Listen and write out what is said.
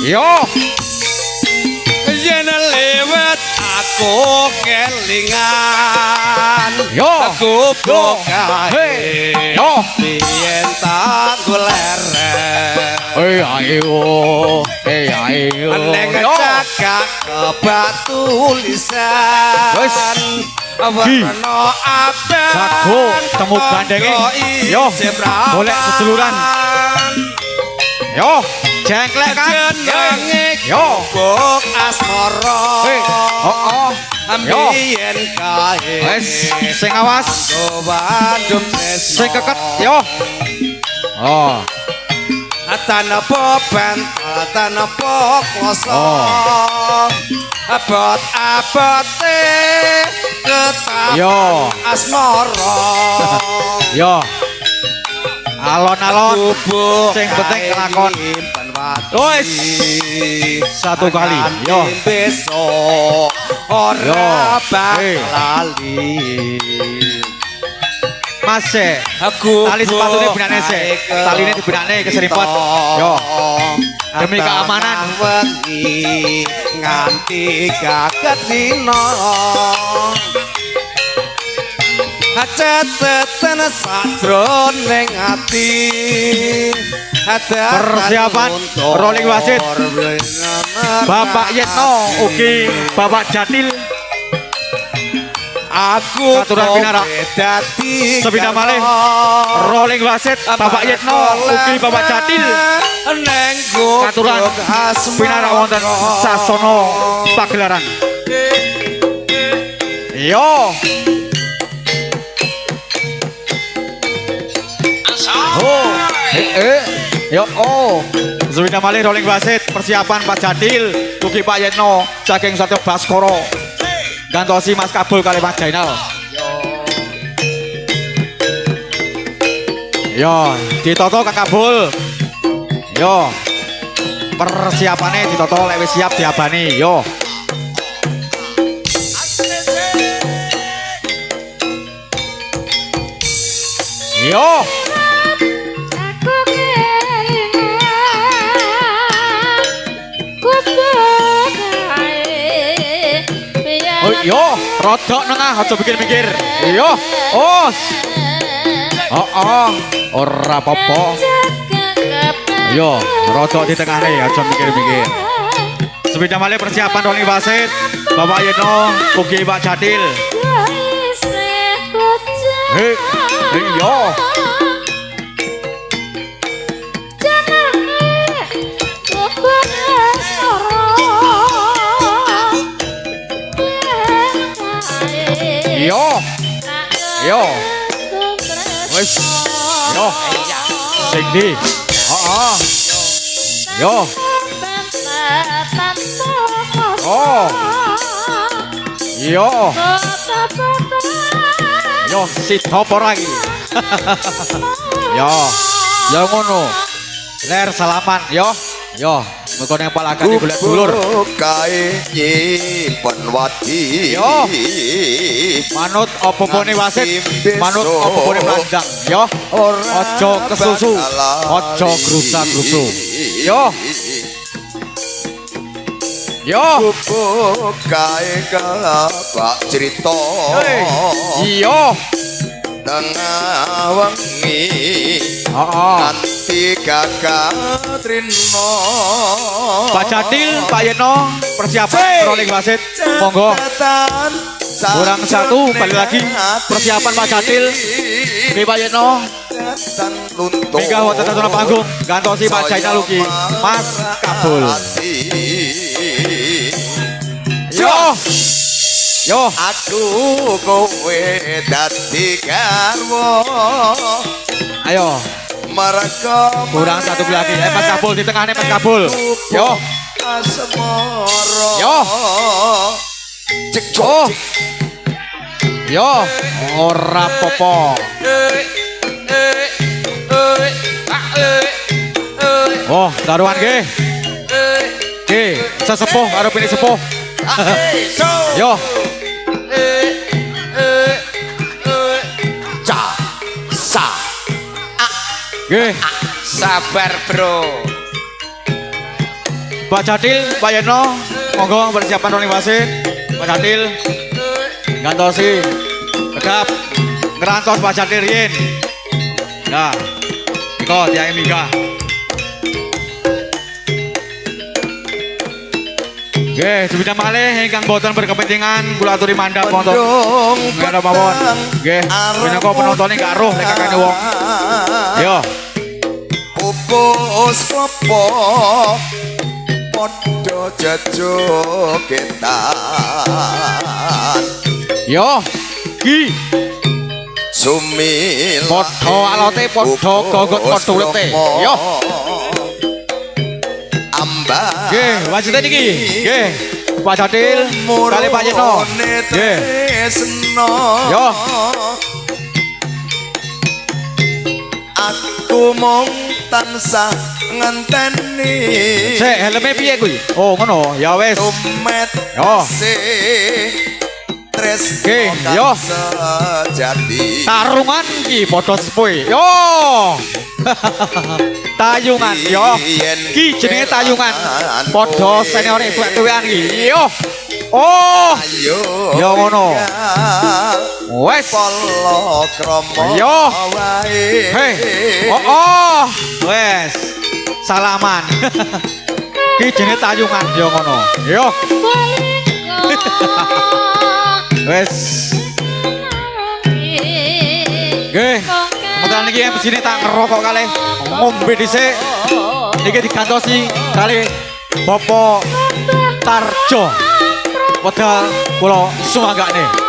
Yo. Yen lewat aku kelingan. Yo. Aku buka. Hey. Yo. Biyen tak goleren. Ayo. Ayo. Neng cakak batu tulisan. Wes. Warna abang. Sago temu gandenge. Yo. Boleh seduluran. Yo. Jengklek kan. Yo. Buk asmara. Oh. Yo. Ambiyen kae. Wes sing awas. Bandung Sing keket. Yo. Oh. Tanapa bental tanapa kloso. Abot-abote ketap Yo. asmara. Yo. Alon-alon sing penting kelakon. Wes. Satu kali. Yo. Besok ora bakal lali. Mas Aku tali sepatunya benane sik. Taline dibenane keseripet. Yo. Demi keamanan. Wengi nganti kaget dino. Aceteten sadroning ati. Persiapan rolling wasit. Bapak Yetno ugi Bapak Jatil. Aku Aturan pinara. dadi Sepindah malih. Rolling wasit Bapak Yetno ugi Bapak Jatil. Aturan pinara wonten sasono pagelaran. Yo. Oh. Yo. Oh. Sepindah malih rolling wasit persiapan Pak Jatil ugi Pak Yetno saking Satya Baskoro. Gantosi Mas Kabul kali Mas Jainal. Yo, ditoto Kang Kabul. Yo. Persiapannya ditoto lek wis siap diabani. Yo. Yo. Yo, rodok nengah aja mikir-mikir. Yo. Oh. Ora apa-apa. Yo, rodok di tengah nih aja mikir-mikir. Sepeda malih persiapan rolling wasit Bapak Yeno ugi Pak Jatil. Yo. Yo. Wes. Yo. Sing di. Yo. Oh. Yo. Yo si topo lagi. Yo. Yo ngono. Ler salaman yo. Yo. Muga yang palakan di golek dulur. Kae nyimpen wadi. Yo. Manut opo-opone wasit, manut opo-opone panjang. Yo. Ojo kesusu, ojo grusa-grusu. Yo. Yo. Kae kelabak cerita. Yo. Tengah wengi nanti kakak Trino. Pak Jatil, Pak Yeno persiapan rolling wasit. Monggo. Kurang satu, balik lagi persiapan Pak Jatil. Oke Pak Yeno. Mega wonten tetuna panggung gantosi Pak Jainal ugi Mas Kabul. Yo. Yo, aku kowe dadi garwa. Ayo. Mereka kurang satu lagi. Mas Kabul di tengahnya Mas Kabul. Yo. Yo. Cek oh. Yo, ora popo. Oh, taruhan ge. Ge, sesepuh karo pilih sepuh. Yo. Sabar bro. Pak Jadil, Pak Yeno, monggo persiapan rolling wasit. Pak Jadil, gantosi, kedap, ngerantos Pak Jadil yen. Nah, ikut yang Mika. Oke, sebida malih ingkang boten berkepentingan kula aturi mandhap wonten. Nggih mawon. Nggih, menika penonton gak roh nek kakane wong. Yo. Pupus klopo padha jejogetan. Yo. Ki. Sumil Padha alote padha gogot padha urite. Yo. Ambah. Nggih, wasite niki. Nggih. Pak Jadil kali Pak Yeno. Nggih. Yo. Aku mung tansah ngenteni. Sik, helme piye kuwi? Oh, ngono. Ya wis. Tumet Yo. Oke, yo. Sejati. Tarungan ki padha sepuhe. Yo. Tayungan yo. Ki jenenge tayungan. Padha senior tuwek-tuwekan ki. Yo. Oh. Ayo. Yo ngono. Wes. Polo kromo Yo. wae. Hei. Oh. Wes. Salaman. Ki jenenge tayungan yo ngono. Yo. Wes. Nggih. Sementara niki yang sini tak ngerokok kali ngombe dhisik. Niki digantosi kali Bapak Tarjo. Padahal kula suwanggane.